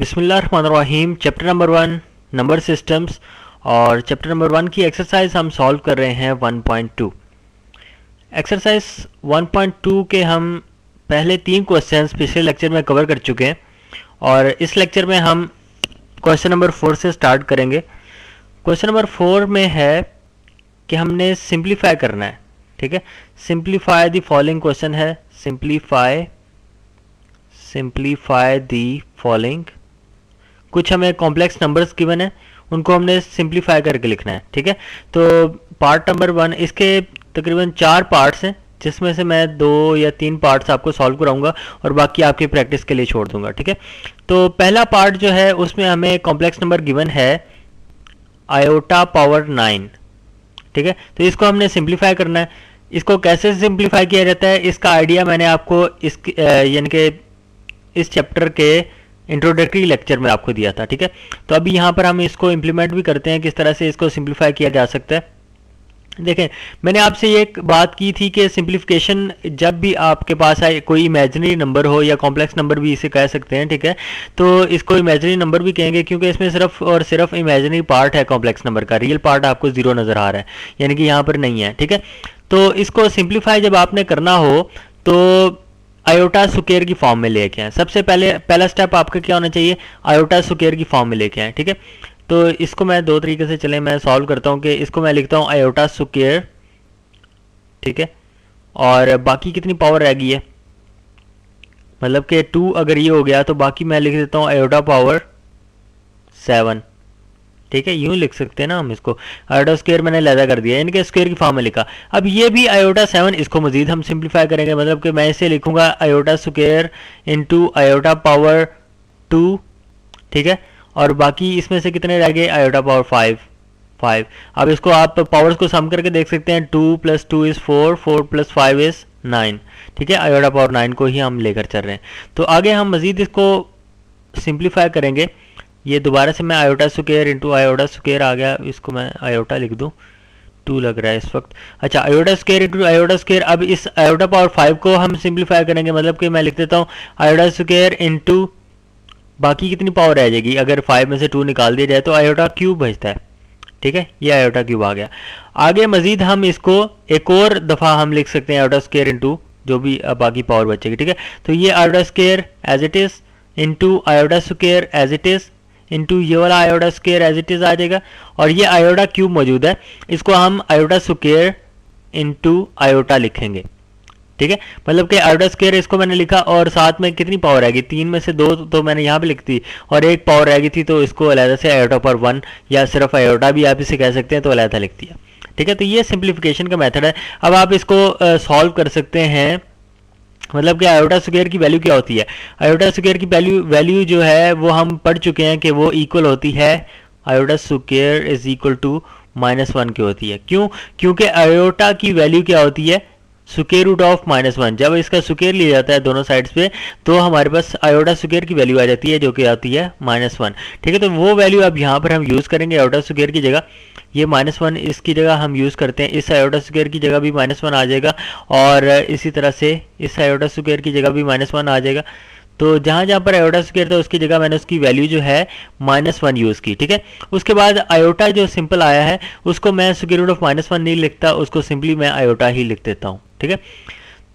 बिस्मिल्लाहिर्रहमानिर्रहीम। Chapter number 1 number systems और chapter number 1 की एक्सरसाइज हम सॉल्व कर रहे हैं 1.2। एक्सरसाइज 1.2 के हम पहले 3 क्वेश्चंस पिछले लेक्चर में कवर कर चुके हैं और इस लेक्चर में हम क्वेश्चन नंबर 4 से स्टार्ट करेंगे। क्वेश्चन नंबर 4 में है कि हमने सिंप्लीफाई करना है। ठीक है, सिंप्लीफाई द फॉलोइंग क्वेश्चन है। Simplify the following. कुछ हमें कॉम्प्लेक्स नंबर्स गिवन है, उनको हमने सिंप्लीफाई करके लिखना है। ठीक है, तो पार्ट नंबर 1, इसके तकरीबन 4 पार्ट्स हैं जिसमें से मैं 2 या 3 पार्ट्स आपको सॉल्व कराऊंगा और बाकी आपकी प्रैक्टिस के लिए छोड़ दूंगा। ठीक है, तो पहला पार्ट जो है उसमें हमें कॉम्प्लेक्स नंबर गिवन है आयोटा पावर 9। ठीक है, तो इसको हमने सिंप्लीफाई करना है। इसको कैसे सिंप्लीफाई किया जाता है इसका आइडिया मैंने आपको यानी कि इस चैप्टर के इंट्रोडक्टरी लेक्चर में आपको दिया था। ठीक है, तो अभी यहाँ पर हम इसको इम्प्लीमेंट भी करते हैं, किस तरह से इसको सिंप्लीफाई किया जा सकता है। देखें, मैंने आपसे ये एक बात की थी कि सिंप्लीफिकेशन जब भी आपके पास आए, कोई इमेजिनरी नंबर हो या कॉम्प्लेक्स नंबर भी इसे कह सकते हैं। ठीक है, तो इसको इमेजिनरी नंबर भी कहेंगे क्योंकि इसमें सिर्फ और सिर्फ इमेजिनरी पार्ट है कॉम्प्लेक्स नंबर का, रियल पार्ट आपको 0 नजर आ रहा है, यानी कि यहाँ पर नहीं है। ठीक है, तो इसको सिंप्लीफाई जब आपने करना हो तो आयोटा स्क्वायर की फॉर्म में लेके आए। सबसे पहला स्टेप आपका क्या होना चाहिए, आयोटा स्क्वायर की फॉर्म में लेके आए। ठीक है, तो इसको मैं 2 तरीके से मैं सॉल्व करता हूं कि इसको मैं लिखता हूं आयोटा स्क्वायर। ठीक है, और बाकी कितनी पावर रह गई है, मतलब कि 2 अगर ये हो गया तो बाकी मैं लिख देता हूं आयोटा पावर 7। ठीक है, यूं लिख सकते हैं ना हम इसको, आयोटा स्क्वायर मैंने लैदा कर दिया, यानी कि स्क्वायर की फॉर्म में लिखा। अब ये भी आयोटा 7, इसको मजीद हम सिंप्लीफाई करेंगे, मतलब कि मैं इसे लिखूंगा iota square into iota power 2। ठीक है, और बाकी इसमें से कितने रह गए, आयोटा पावर 5। अब इसको आप पावर्स को सम करके देख सकते हैं, 2 + 2 = 4, 4 + 5 = 9। ठीक है, आयोटा पावर 9 को ही हम लेकर चल रहे हैं। तो आगे हम मजीद इसको सिंप्लीफाई करेंगे। ये दोबारा से मैं iota square into iota square आ गया, इसको मैं आयोटा लिख दूं, 2 लग रहा है इस वक्त। अच्छा, iota square into iota square. अब इस आयोटा पावर 5 को हम सिंप्लीफाई करेंगे, मतलब कि मैं लिख देता हूँ आयोटा स्क्वायर इंटू बाकी कितनी पावर रह जाएगी, अगर 5 में से 2 निकाल दिया जाए तो आयोटा क्यूब बचता है। ठीक है, ये आयोटा क्यूब आ गया। आगे मजीद हम इसको एक और दफ़ा हम लिख सकते हैं आयोटा स्क्वायर इंटू जो भी बाकी पावर बचेगी। ठीक है, तो ये iota square as it is into iota square as it is into ये वाला iota square as it is आ जाएगा, और ये आयोटा क्यूब मौजूद है, इसको हम आयोटा स्क्वायर इंटू आयोटा लिखेंगे। ठीक है, मतलब कि आयोटा स्क्वायर इसको मैंने लिखा और साथ में कितनी पावर आएगी, 3 में से 2 तो मैंने यहाँ पे लिख दी और 1 पावर रह गई थी, तो इसको अलहदा से आयोटा पावर 1 या सिर्फ आयोटा भी आप इसे कह सकते हैं, तो अलहदा लिख दिया। ठीक है, तो ये सिंप्लीफिकेशन का मेथड है। अब आप इसको सॉल्व कर सकते हैं, मतलब कि आयोटा स्क्वायर की वैल्यू क्या होती है। आयोटा स्क्वायर की वैल्यू जो है वो हम पढ़ चुके हैं कि वो इक्वल होती है iota square is equal to -1 की होती है। क्यों, क्योंकि आयोटा की वैल्यू क्या होती है, स्क्वायर रूट ऑफ -1। जब इसका स्क्वायर लिया जाता है दोनों साइड्स पे तो हमारे पास आयोटा स्क्वायर की वैल्यू आ जाती है जो कि आती है -1। ठीक है, तो वो वैल्यू अब यहाँ पर हम यूज़ करेंगे आयोटा स्क्वायर की जगह, ये -1 इसकी जगह हम यूज़ करते हैं, इस आयोटा स्क्वायर की जगह भी -1 आ जाएगा और इसी तरह से इस आयोटा स्क्वायर की जगह भी -1 आ जाएगा। तो जहाँ जहाँ पर आयोटा स्क्वायर था उसकी जगह मैंने उसकी वैल्यू जो है -1 यूज़ की। ठीक है, उसके बाद आयोटा जो सिंपल आया है उसको मैं स्क्वायर रूट ऑफ -1 नहीं लिखता, उसको सिंपली मैं आयोटा ही लिख देता हूँ। ठीक है,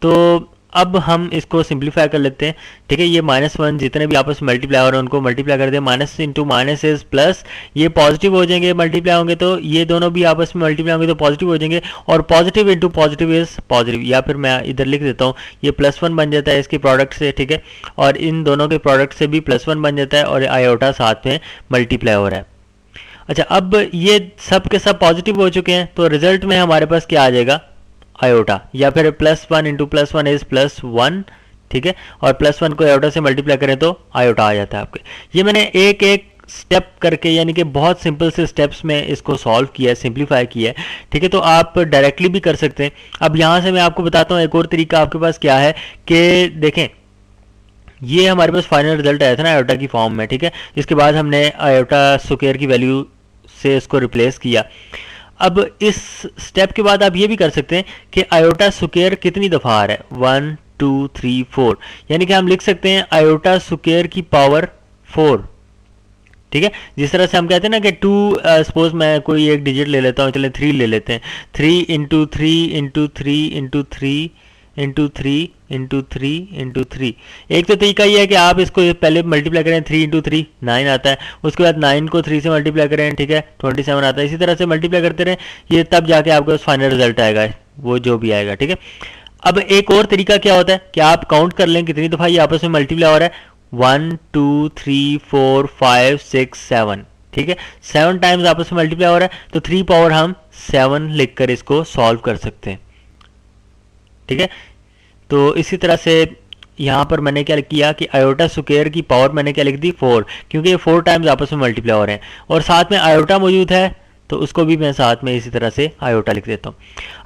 तो अब हम इसको सिंप्लीफाई कर लेते हैं। ठीक है, ये -1 जितने भी आपस में मल्टीप्लाई हो रहे हैं उनको मल्टीप्लाई कर दें, minus into minus is plus, ये पॉजिटिव हो जाएंगे, मल्टीप्लाई होंगे तो ये दोनों भी आपस में मल्टीप्लाई होंगे तो पॉजिटिव हो जाएंगे, और positive into positive is positive, या फिर मैं इधर लिख देता हूँ ये +1 बन जाता है इसके प्रोडक्ट से। ठीक है, और इन दोनों के प्रोडक्ट से भी +1 बन जाता है और आयोटा साथ में मल्टीप्लाई हो रहा है। अच्छा, अब ये सब के सब पॉजिटिव हो चुके हैं तो रिजल्ट में हमारे पास क्या आ जाएगा, आयोटा, या फिर +1 इंटू +1 इज +1। ठीक है, और +1 को आयोटा से मल्टीप्लाई करें तो आयोटा आ जाता है आपके। ये मैंने एक एक स्टेप करके, यानी कि बहुत सिंपल से स्टेप्स में इसको सॉल्व किया है, सिंप्लीफाई किया है। ठीक है, तो आप डायरेक्टली भी कर सकते हैं। अब यहाँ से मैं आपको बताता हूँ एक और तरीका आपके पास क्या है कि देखें, ये हमारे पास फाइनल रिजल्ट आया था ना आयोटा की फॉर्म में। ठीक है, इसके बाद हमने आयोटा स्क्वायर की वैल्यू से इसको रिप्लेस किया। अब इस स्टेप के बाद आप ये भी कर सकते हैं कि आयोटा स्क्वायर कितनी दफ़ा आ रहा है, 1 2 3 4, यानी कि हम लिख सकते हैं आयोटा स्क्वायर की पावर 4। ठीक है। जिस तरह से हम कहते हैं ना कि 2, सपोज मैं कोई एक डिजिट ले लेता हूँ, चले 3 ले लेते हैं, 3 into 3 into 3 into 3 into 3 into 3 into 3। एक तो तरीका ये है कि आप इसको पहले मल्टीप्लाई करें, 3 इंटू 3 9 आता है, उसके बाद 9 को 3 से मल्टीप्लाई करें, ठीक है, 27 आता है। इसी तरह से मल्टीप्लाई करते रहें, ये तब जाके आपके पास फाइनल रिजल्ट आएगा, वो जो भी आएगा, ठीक है। अब एक और तरीका क्या होता है कि आप काउंट कर लें कितनी दफ़ा ये आपस में मल्टीप्लाई हो रहा है, 1 2 3 4 5 6 7, ठीक है, 7 टाइम्स आपस में मल्टीप्लाई हो रहा है, तो 3 पावर हम 7 लिखकर इसको सॉल्व कर सकते हैं, ठीक है। तो इसी तरह से यहाँ पर मैंने क्या किया कि आयोटा स्क्वायर की पावर मैंने क्या लिख दी 4, क्योंकि ये 4 टाइम्स आपस में मल्टीप्लाई हो रहे हैं और साथ में आयोटा मौजूद है, तो उसको भी मैं साथ में इसी तरह से आयोटा लिख देता हूँ।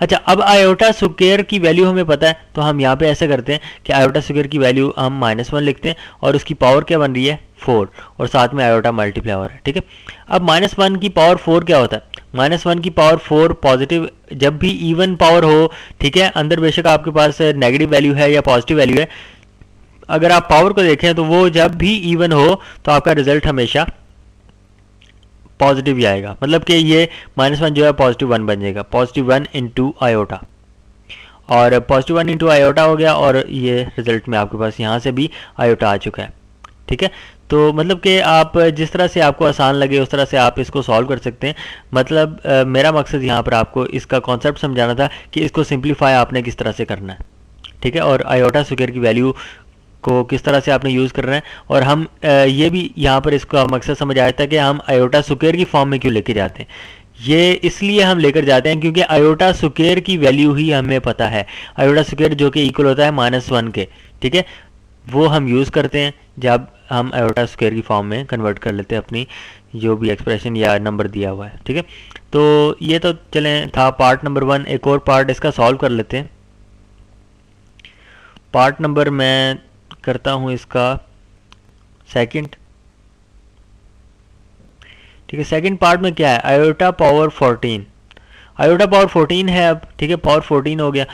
अच्छा, अब आयोटा स्क्वायर की वैल्यू हमें पता है, तो हम यहाँ पे ऐसे करते हैं कि आयोटा स्क्वायर की वैल्यू हम -1 लिखते हैं और उसकी पावर क्या बन रही है 4 और साथ में आयोटा मल्टीप्लाई हो रहा है, ठीक है। अब -1 की पावर 4 क्या होता है, -1 की पावर 4 पॉजिटिव, जब भी इवन पावर हो, ठीक है, अंदर बेशक आपके पास नेगेटिव वैल्यू है या पॉजिटिव वैल्यू है, अगर आप पावर को देखें तो वो जब भी इवन हो तो आपका रिजल्ट हमेशा पॉजिटिव ही आएगा, मतलब कि ये -1 जो है +1 बन जाएगा, +1 इंटू आयोटा, और +1 इंटू आयोटा हो गया और ये रिजल्ट में आपके पास यहाँ से भी आयोटा आ चुका है, ठीक है। तो मतलब कि आप जिस तरह से आपको आसान लगे उस तरह से आप इसको सॉल्व कर सकते हैं। मतलब मेरा मकसद यहाँ पर आपको इसका कॉन्सेप्ट समझाना था कि इसको सिंप्लीफाई आपने किस तरह से करना है, ठीक है, और आयोटा स्क्वायर की वैल्यू को किस तरह से आपने यूज़ करना है। और हम ये भी यहाँ पर इसका मकसद समझ आया था कि हम आयोटा स्क्वायर की फॉर्म में क्यों लेके जाते हैं। ये इसलिए हम लेकर जाते हैं क्योंकि आयोटा स्क्वायर की वैल्यू ही हमें पता है, आयोटा स्क्वायर जो कि इक्वल होता है -1 के, ठीक है, वो हम यूज़ करते हैं जब हम आयोटा स्क्वायर की फॉर्म में कन्वर्ट कर लेते हैं अपनी जो भी एक्सप्रेशन या नंबर दिया हुआ है, ठीक है। तो ये तो चलें था पार्ट नंबर 1। एक और पार्ट इसका सॉल्व कर लेते हैं। पार्ट नंबर मैं करता हूँ इसका सेकंड, ठीक है। सेकंड पार्ट में क्या है, आयोटा पावर 14, आयोटा पावर 14 है अब, ठीक है, पावर 14 हो गया,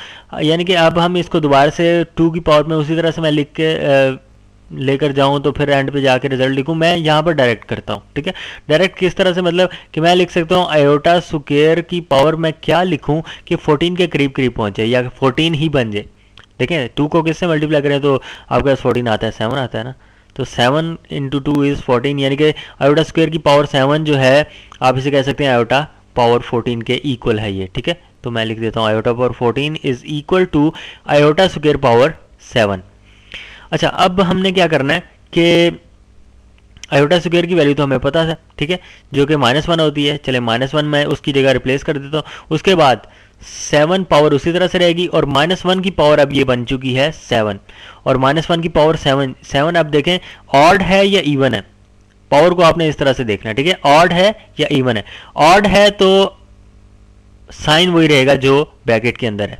यानी कि अब हम इसको दोबारा से 2 की पावर में उसी तरह से मैं लिख के लेकर जाऊं तो फिर एंड पे जाके रिजल्ट लिखूं, मैं यहाँ पर डायरेक्ट करता हूँ, ठीक है। डायरेक्ट किस तरह से, मतलब कि मैं लिख सकता हूँ आयोटा स्क्वायर की पावर में क्या लिखूं कि 14 के करीब करीब पहुंचे या 14 ही बन जाए। देखें 2 को किससे मल्टीप्लाई करें तो आपके पास 14 आता है, 7 आता है ना, तो 7 इंटू 2 इज़ 14, यानी कि आयोटा स्क्वायर की पावर 7 जो है आप इसे कह सकते हैं आयोटा पावर 14 के इक्वल है ये, ठीक है। तो मैं लिख देता हूँ iota power 14 is equal to iota square power 7। अच्छा, अब हमने क्या करना है कि आयोटा स्क्वायर की वैल्यू तो हमें पता है, ठीक है, जो कि -1 होती है। चले -1 मैं उसकी जगह रिप्लेस कर देता हूँ, उसके बाद 7 पावर उसी तरह से रहेगी और -1 की पावर अब ये बन चुकी है 7 और -1 की पावर 7 अब देखें ऑड है या इवन है, पावर को आपने इस तरह से देखना है, ठीक है, ऑड है या इवन है। ऑड है तो साइन वही रहेगा जो ब्रैकेट के अंदर है,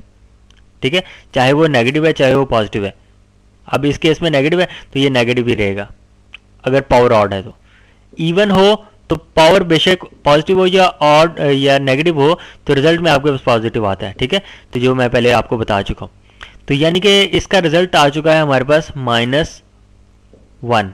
ठीक है, चाहे वो नेगेटिव है चाहे वो पॉजिटिव है। अब इस केस में नेगेटिव है तो ये नेगेटिव ही रहेगा अगर पावर ऑड है। तो इवन हो तो पावर बेशक पॉजिटिव हो या ऑड या नेगेटिव हो तो रिजल्ट में आपके पास पॉजिटिव आता है, ठीक है, तो जो मैं पहले आपको बता चुका हूं। तो यानी कि इसका रिजल्ट आ चुका है हमारे पास -1।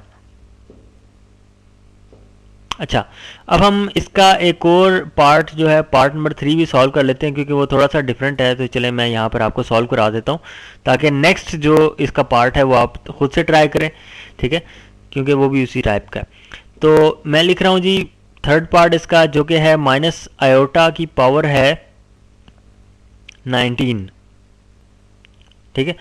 अच्छा, अब हम इसका एक और पार्ट जो है पार्ट नंबर 3 भी सॉल्व कर लेते हैं क्योंकि वो थोड़ा सा डिफरेंट है। तो चले मैं यहाँ पर आपको सॉल्व करा देता हूँ ताकि नेक्स्ट जो इसका पार्ट है वो आप खुद से ट्राई करें, ठीक है, क्योंकि वो भी उसी टाइप का है। तो मैं लिख रहा हूँ जी थर्ड पार्ट इसका जो कि है माइनस आयोटा की पावर है 19, ठीक है।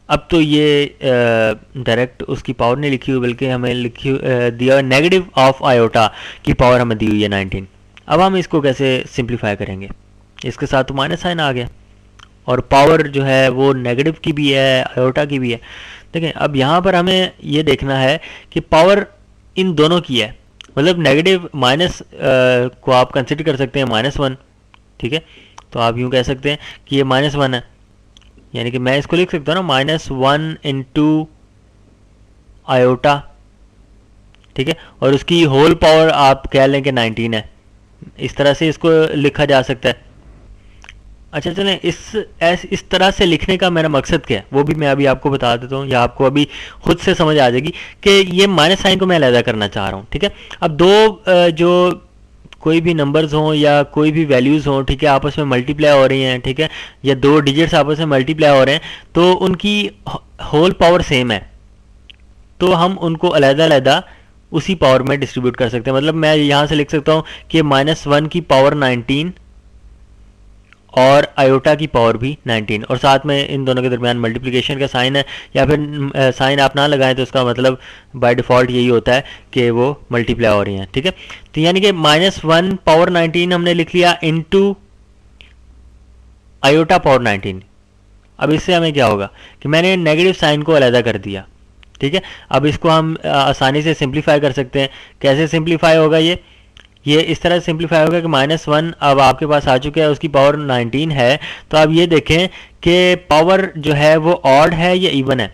अब तो ये डायरेक्ट उसकी पावर नहीं लिखी हुई बल्कि हमें लिखी दिया नेगेटिव ऑफ आयोटा की पावर हमें दी हुई है 19। अब हम इसको कैसे सिंप्लीफाई करेंगे, इसके साथ तो माइनस साइन आ गया और पावर जो है वो नेगेटिव की भी है आयोटा की भी है। देखें अब यहाँ पर हमें ये देखना है कि पावर इन दोनों की है, मतलब नेगेटिव माइनस को आप कंसिडर कर सकते हैं -1, ठीक है। तो आप यूँ कह सकते हैं कि ये -1 है, यानी कि मैं इसको लिख सकता हूँ ना -1 इंटू आयोटा, ठीक है, और उसकी होल पावर आप कह लें कि 19 है। इस तरह से इसको लिखा जा सकता है, अच्छा चलें, इस तरह से लिखने का मेरा मकसद क्या है वो भी मैं अभी आपको बता देता हूँ, या आपको अभी खुद से समझ आ जाएगी कि ये माइनस साइन को मैं अलहदा करना चाह रहा हूँ। ठीक है, अब दो जो कोई भी नंबर्स हों या कोई भी वैल्यूज़ हों, ठीक है, आपस में मल्टीप्लाई हो रही हैं, ठीक है, या दो डिजिट्स आपस में मल्टीप्लाई हो रहे हैं, तो उनकी होल पावर सेम है, तो हम उनको अलहदा उसी पावर में डिस्ट्रीब्यूट कर सकते हैं। मतलब मैं यहाँ से लिख सकता हूँ कि -1 की पावर 19 और आयोटा की पावर भी 19, और साथ में इन दोनों के दरमियान मल्टीप्लिकेशन का साइन है, या फिर साइन आप ना लगाएं तो उसका मतलब बाय डिफ़ॉल्ट यही होता है कि वो मल्टीप्लाई हो रही हैं। ठीक है, तो यानी कि -1 पावर 19 हमने लिख लिया इनटू आयोटा पावर 19। अब इससे हमें क्या होगा कि मैंने नेगेटिव साइन को अलहदा कर दिया। ठीक है, अब इसको हम आसानी से सिंप्लीफाई कर सकते हैं। कैसे सिंप्लीफाई होगा ये इस तरह सिंप्लीफाई होगा कि -1 अब आपके पास आ चुका है, उसकी पावर 19 है, तो अब ये देखें कि पावर जो है वो ऑड है या इवन है।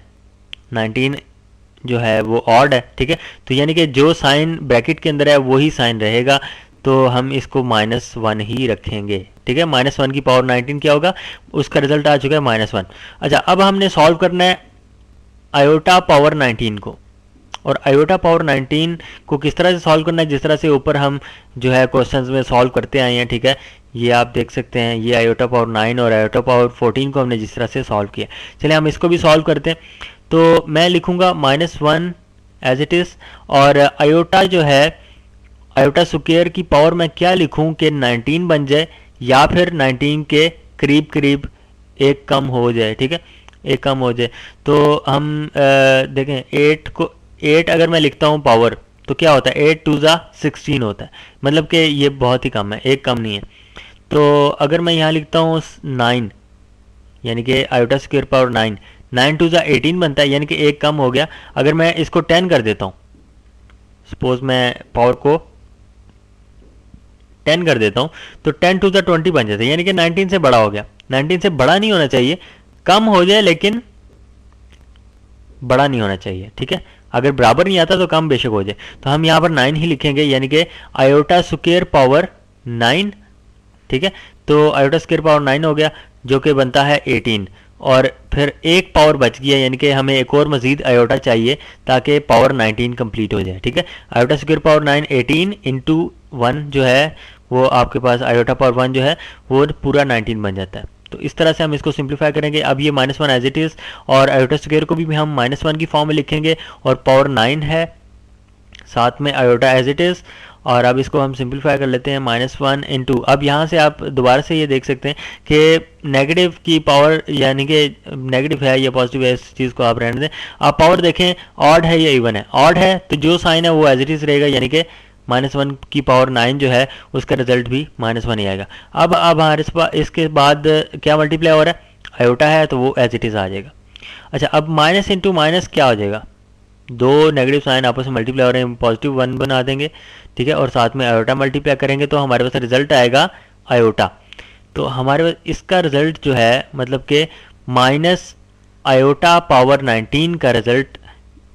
19 जो है वो ऑड है। ठीक है, तो यानी कि जो साइन ब्रैकेट के अंदर है वही साइन रहेगा, तो हम इसको -1 ही रखेंगे। ठीक है, -1 की पावर 19 क्या होगा, उसका रिजल्ट आ चुका है -1। अच्छा, अब हमने सॉल्व करना है आयोटा पावर 19 को, और आयोटा पावर 19 को किस तरह से सॉल्व करना है, जिस तरह से ऊपर हम जो है क्वेश्चंस में सॉल्व करते आए हैं। ठीक है, ये आप देख सकते हैं, ये आयोटा पावर 9 और आयोटा पावर 14 को हमने जिस तरह से सॉल्व किया। चलिए हम इसको भी सॉल्व करते हैं। तो मैं लिखूंगा -1 एज इट इज़, और आयोटा जो है, आयोटा स्क्वायर की पावर मैं क्या लिखूं कि 19 बन जाए, या फिर 19 के करीब करीब एक कम हो जाए। ठीक है, एक कम हो जाए, तो हम देखें 8 अगर मैं लिखता हूँ पावर, तो क्या होता है 8 2 16 होता है, मतलब कि ये बहुत ही कम है, एक कम नहीं है। तो अगर मैं यहाँ लिखता हूँ 9, यानी कि आयोटा स्क्वायर पावर 9 2 18 बनता है, यानी कि एक कम हो गया। अगर मैं इसको 10 कर देता हूँ, सपोज मैं पावर को 10 कर देता हूँ, तो 10 2 20 बन जाता है, यानी कि 19 से बड़ा हो गया। 19 से बड़ा नहीं होना चाहिए, कम हो जाए लेकिन बड़ा नहीं होना चाहिए। ठीक है, अगर बराबर नहीं आता तो कम बेशक हो जाए, तो हम यहाँ पर 9 ही लिखेंगे, यानी कि आयोटा स्क्वायर पावर 9। ठीक है, तो आयोटा स्क्वायर पावर 9 हो गया, जो कि बनता है 18, और फिर एक पावर बच गया, यानी कि हमें एक और मजीद आयोटा चाहिए ताकि पावर 19 कंप्लीट हो जाए। ठीक है, आयोटा स्क्वायर पावर 9 18 इंटू 1 जो है वो आपके पास आयोटा पावर 1 जो है वो पूरा 19 बन जाता है। तो इस तरह से हम इसको सिंप्लीफाई करेंगे। अब ये -1 एज इट इज़, और आयोटा स्क्वायर को भी हम -1 की फॉर्म में लिखेंगे, और पावर 9 है, साथ में आयोटा एज इट इज़, और अब इसको हम सिंप्लीफाई कर लेते हैं -1 इंटू। अब यहाँ से आप दोबारा से ये देख सकते हैं कि नेगेटिव की पावर, यानी कि नेगेटिव है या पॉजिटिव है, इस चीज़ को आप रहने दें। आप पावर देखें ऑड है या इवन है। ऑड है तो जो साइन है वो एज इट इज़ रहेगा, यानी कि -1 की पावर 9 जो है उसका रिजल्ट भी -1 ही आएगा। अब हमारे इसके बाद क्या मल्टीप्लाई हो रहा है, आयोटा है, तो वो एज इट इज़ आ जाएगा। अच्छा, अब माइनस इंटू माइनस क्या हो जाएगा, दो नेगेटिव साइन आपस में मल्टीप्लाई हो रहे हैं, +1 बना देंगे। ठीक है, और साथ में आयोटा मल्टीप्लाई करेंगे तो हमारे पास रिजल्ट आएगा आयोटा। तो हमारे पास इसका रिजल्ट जो है मतलब कि माइनस आयोटा पावर 19 का रिजल्ट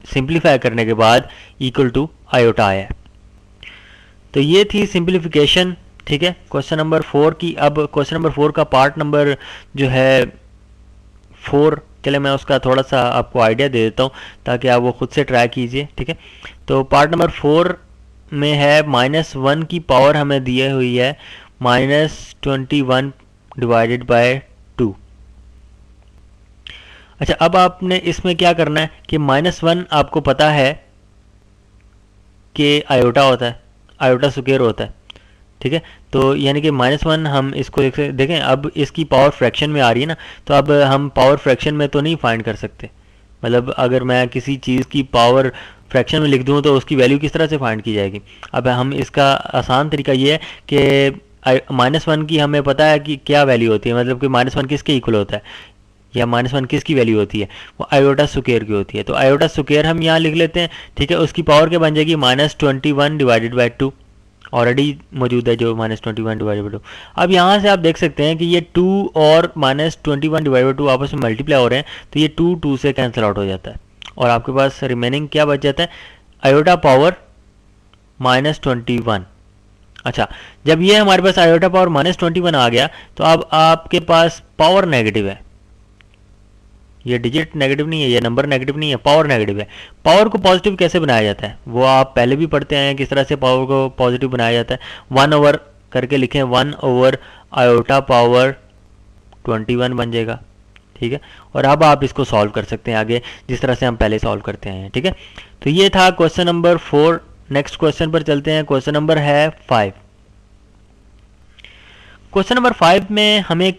सिंप्लीफाई करने के बाद इक्वल टू आयोटा आया है। तो ये थी सिंप्लीफिकेशन। ठीक है, क्वेश्चन नंबर 4 की। अब क्वेश्चन नंबर 4 का पार्ट नंबर जो है 4, चले मैं उसका थोड़ा सा आपको आइडिया दे देता हूँ ताकि आप वो खुद से ट्राई कीजिए। ठीक है, तो पार्ट नंबर 4 में है -1 की पावर हमें दी हुई है -21 डिवाइडेड बाय 2। अच्छा, अब आपने इसमें क्या करना है कि -1 आपको पता है कि आयोटा होता है, आयोटा स्क्वायर होता है। ठीक है, तो यानी कि -1 हम इसको देखें, अब इसकी पावर फ्रैक्शन में आ रही है ना, तो अब हम पावर फ्रैक्शन में तो नहीं फाइंड कर सकते। मतलब अगर मैं किसी चीज़ की पावर फ्रैक्शन में लिख दूँ तो उसकी वैल्यू किस तरह से फाइंड की जाएगी। अब हम इसका आसान तरीका ये है कि -1 की हमें पता है कि क्या वैल्यू होती है, मतलब कि -1 किसके इक्वल होता है, या -1 किसकी वैल्यू होती है, वो आयोटा स्क्वायर की होती है। तो आयोटा स्क्वायर हम यहाँ लिख लेते हैं। ठीक है, उसकी पावर क्या बन जाएगी -21 डिवाइडेड बाई 2, ऑलरेडी मौजूद है जो -21 डिवाइडेड बाई 2। अब यहाँ से आप देख सकते हैं कि ये 2 और -21 डिवाइडेड बाई 2 आपस में मल्टीप्लाई हो रहे हैं, तो ये 2 से कैंसिल आउट हो जाता है, और आपके पास रिमेनिंग क्या बच जाता है, आयोटा पावर -21। अच्छा, जब ये हमारे पास आयोटा पावर -21 आ गया तो अब आपके पास पावर नेगेटिव है, ये डिजिट नेगेटिव नहीं है, ये नंबर नेगेटिव नहीं है, पावर नेगेटिव है। पावर को पॉजिटिव कैसे बनाया जाता है वो आप पहले भी पढ़ते हैं किस तरह से पावर को पॉजिटिव बनाया जाता है। 1 ओवर करके लिखें, 1 ओवर आयोटा पावर 21 बन जाएगा, ठीक है। और अब आप इसको सॉल्व कर सकते हैं आगे जिस तरह से हम पहले सॉल्व करते हैं, ठीक है। तो ये था क्वेश्चन नंबर 4। नेक्स्ट क्वेश्चन पर चलते हैं, क्वेश्चन नंबर है 5। क्वेश्चन नंबर 5 में हमें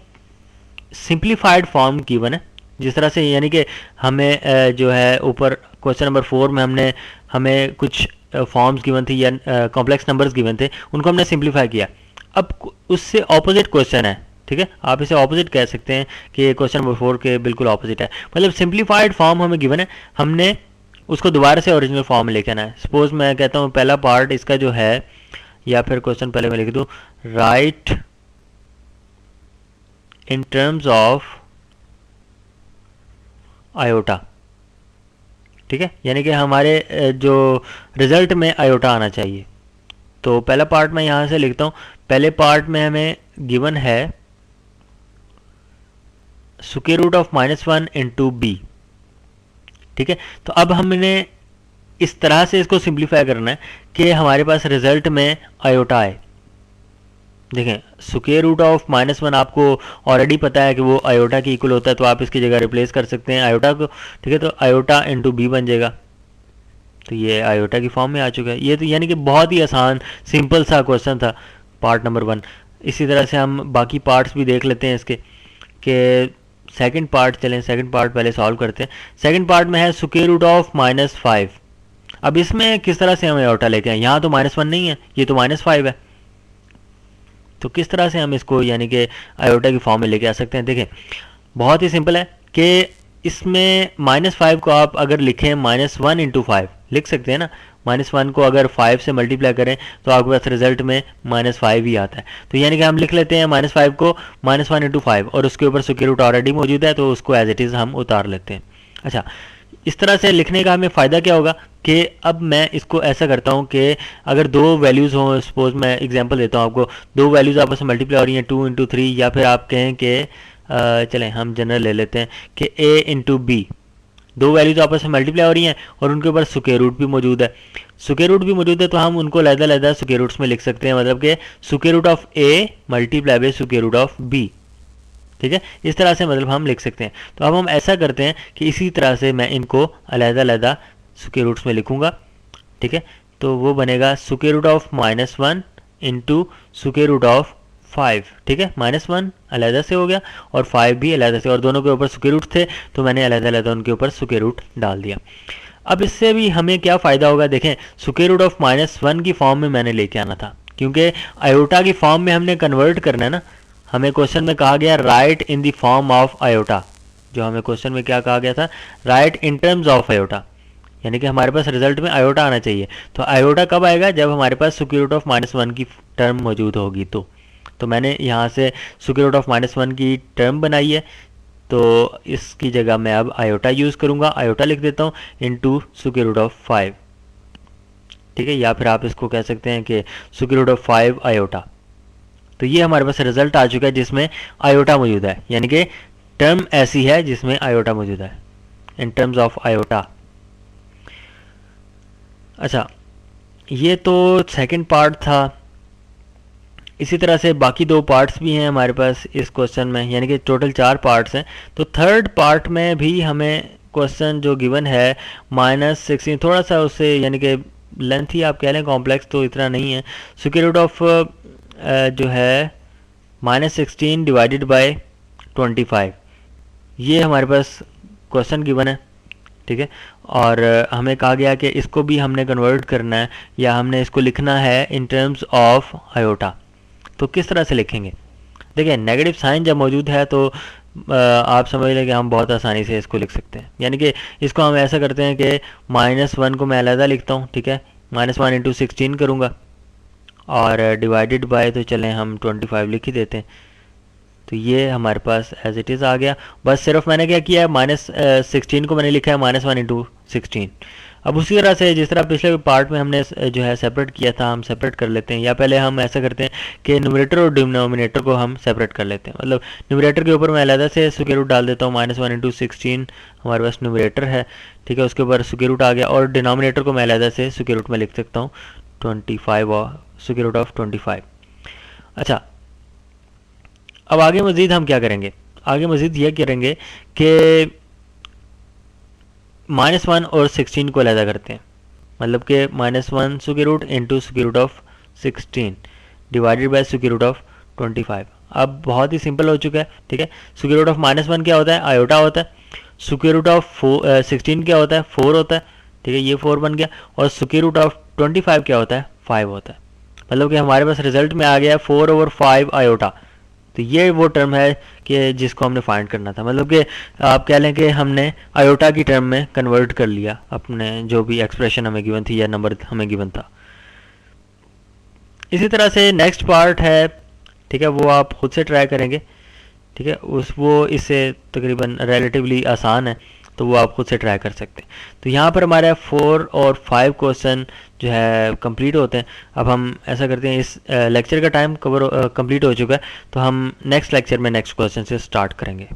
सिंप्लीफाइड फॉर्म गिवन है, जिस तरह से यानी कि हमें जो है ऊपर क्वेश्चन नंबर 4 में हमें कुछ फॉर्म्स गिवन थी या कॉम्प्लेक्स नंबर्स गिवन थे, उनको हमने सिंप्लीफाई किया। अब उससे ऑपोजिट क्वेश्चन है, ठीक है, आप इसे ऑपोजिट कह सकते हैं कि क्वेश्चन नंबर 4 के बिल्कुल ऑपोजिट है। मतलब सिंप्लीफाइड फॉर्म हमें गिवन है, हमने उसको दोबारा से ओरिजिनल फॉर्म में लेके आना है। सपोज मैं कहता हूँ पहला पार्ट इसका जो है, या फिर क्वेश्चन पहले मैं लिख दूँ, right in terms of iota, ठीक है, यानी कि हमारे जो रिजल्ट में आयोटा आना चाहिए। तो पहला पार्ट मैं यहां से लिखता हूं, पहले पार्ट में हमें गिवन है square root of -1 into b, ठीक है। तो अब हमने इस तरह से इसको सिंप्लीफाई करना है कि हमारे पास रिजल्ट में आयोटा आए। देखें, स्क्वायर रूट ऑफ -1 आपको ऑलरेडी पता है कि वो आयोटा की इक्वल होता है, तो आप इसकी जगह रिप्लेस कर सकते हैं आयोटा को, ठीक है। तो आयोटा इंटू बी बन जाएगा, तो ये आयोटा की फॉर्म में आ चुका है। ये तो यानी कि बहुत ही आसान सिंपल सा क्वेश्चन था पार्ट नंबर 1। इसी तरह से हम बाकी पार्ट्स भी देख लेते हैं इसके, कि सेकंड पार्ट चलें, सेकंड पार्ट पहले सॉल्व करते हैं। सेकंड पार्ट में है स्क्वायर रूट ऑफ -5। अब इसमें किस तरह से हम आयोटा लेके आए, यहाँ तो -1 नहीं है, ये तो -5 है, तो किस तरह से हम इसको यानी कि आयोटा की फॉर्म में लेके आ सकते हैं। देखें, बहुत ही सिंपल है कि इसमें -5 को आप अगर लिखें -1 इंटू 5 लिख सकते हैं ना। -1 को अगर 5 से मल्टीप्लाई करें तो आपके पास रिजल्ट में -5 ही आता है। तो यानी कि हम लिख लेते हैं -5 को -1 इंटू 5 और उसके ऊपर स्क्वायर रूट ऑलरेडी मौजूद है, तो उसको एज इट इज़ हम उतार लेते हैं। अच्छा, इस तरह से लिखने का हमें फ़ायदा क्या होगा कि अब मैं इसको ऐसा करता हूँ कि अगर दो वैल्यूज़ हों, सपोज मैं एग्जांपल देता हूँ आपको, दो वैल्यूज़ आपस में मल्टीप्लाई हो रही हैं 2 इंटू 3, या फिर आप कहें कि चलें हम जनरल ले लेते हैं कि a इंटू बी, दो वैल्यूज आपस में मल्टीप्लाई हो रही हैं और उनके ऊपर स्क्वायर रूट भी मौजूद है। स्क्वायर रूट भी मौजूद है तो हम उनको अलग-अलग स्क्वायर रूट्स में लिख सकते हैं, मतलब कि square root of a multiply by square root of b, ठीक है। इस तरह से मतलब हम लिख सकते हैं। तो अब हम ऐसा करते हैं कि इसी तरह से मैं इनको अलग-अलग स्क्वायर रूट्स में लिखूंगा, ठीक है। तो वो बनेगा square root of -1 into square root of 5, ठीक है। -1 अलग से हो गया और 5 भी अलग से, और दोनों के ऊपर स्क्वायर रूट थे तो मैंने अलग उनके ऊपर स्क्वायर रूट डाल दिया। अब इससे भी हमें क्या फ़ायदा होगा, देखें स्क्वायर रूट ऑफ -1 की फॉर्म में मैंने लेके आना था, क्योंकि आयोटा की फॉर्म में हमने कन्वर्ट करना है ना। हमें क्वेश्चन में कहा गया right in the form of iota, जो हमें क्वेश्चन में क्या कहा गया था, right in terms of iota, यानी कि हमारे पास रिजल्ट में आयोटा आना चाहिए। तो आयोटा कब आएगा, जब हमारे पास स्क्वायर रूट ऑफ -1 की टर्म मौजूद होगी। तो मैंने यहाँ से स्क्वायर रूट ऑफ -1 की टर्म बनाई है, तो इसकी जगह मैं अब आयोटा यूज़ करूँगा। आयोटा लिख देता हूँ इंटू स्क्वायर रूट ऑफ 5, ठीक है, या फिर आप इसको कह सकते हैं कि स्क्वायर रूट ऑफ 5 आयोटा। तो ये हमारे पास रिजल्ट आ चुका है जिसमें आयोटा मौजूद है, यानी कि टर्म ऐसी है जिसमें आयोटा मौजूद है, इन टर्म्स ऑफ आयोटा। अच्छा, ये तो सेकंड पार्ट था। इसी तरह से बाकी दो पार्ट्स भी हैं हमारे पास इस क्वेश्चन में, यानी कि टोटल 4 पार्ट्स हैं। तो थर्ड पार्ट में भी हमें क्वेश्चन जो गिवन है -16, थोड़ा सा उससे यानी कि लेंथ ही आप कह लें, कॉम्प्लेक्स तो इतना नहीं है। स्क्वायर रूट ऑफ जो है -16 डिवाइडेड बाय 25, ये हमारे पास क्वेश्चन गिवन है, ठीक है। और हमें कहा गया कि इसको भी हमने कन्वर्ट करना है, या हमने इसको लिखना है इन टर्म्स ऑफ आयोटा। तो किस तरह से लिखेंगे, देखिए नेगेटिव साइन जब मौजूद है तो आप समझ लें कि हम बहुत आसानी से इसको लिख सकते हैं। यानी कि इसको हम ऐसा करते हैं कि -1 को मैं अलग लिखता हूँ, ठीक है, -1 इंटू 16 करूँगा, और डिवाइडेड बाय तो चलें हम 25 लिख ही देते हैं। तो ये हमारे पास एज इट इज़ आ गया। बस सिर्फ मैंने क्या किया है, -16 को मैंने लिखा है -1 इंटू 16। अब उसी तरह से जिस तरह पिछले पार्ट में हमने जो है सेपरेट किया था, हम सेपरेट कर लेते हैं, या पहले हम ऐसा करते हैं कि न्यूमरेटर और डिनोमिनेटर को हम सेपरेट कर लेते हैं। मतलब न्यूमरेटर के ऊपर मैं अलग से स्क्वायर रूट डाल देता हूँ, -1 इंटू 16 हमारे पास न्यूमरेटर है, ठीक है, उसके ऊपर स्क्वायर रूट आ गया, और डिनोमिनेटर को मैं अलग से स्क्वायर रूट में लिख सकता हूँ 25 और स्क्वायर रूट ऑफ 25। अच्छा, अब आगे मज़ीद हम क्या करेंगे, आगे मज़ीद ये करेंगे कि -1 और 16 को अलग करते हैं। मतलब कि -1 square root into square root of 16 divided by square root of 25। अब बहुत ही सिंपल हो चुका है, ठीक है। स्क्वायर रूट ऑफ -1 क्या होता है, आयोटा होता है। स्क्वायर रूट ऑफ 16 क्या होता है, 4 होता है, ठीक है, ये 4 बन गया। और स्क्वायर रूट ऑफ 25 क्या होता है, 5 होता है। मतलब कि हमारे पास रिजल्ट में आ गया 4/5 आयोटा। तो ये वो टर्म है कि जिसको हमने फाइंड करना था। मतलब कि आप कह लें कि हमने आयोटा की टर्म में कन्वर्ट कर लिया अपने जो भी एक्सप्रेशन हमें गिवन थी या नंबर हमें गिवन था। इसी तरह से नेक्स्ट पार्ट है, ठीक है, वो आप खुद से ट्राई करेंगे, ठीक है, वो इससे तकरीबन रिलेटिवली आसान है, तो वो आप खुद से ट्राई कर सकते हैं। तो यहाँ पर हमारे 4 और 5 क्वेश्चन जो है कंप्लीट होते हैं। अब हम ऐसा करते हैं, इस लेक्चर का टाइम कंप्लीट हो चुका है, तो हम नेक्स्ट लेक्चर में नेक्स्ट क्वेश्चन से स्टार्ट करेंगे।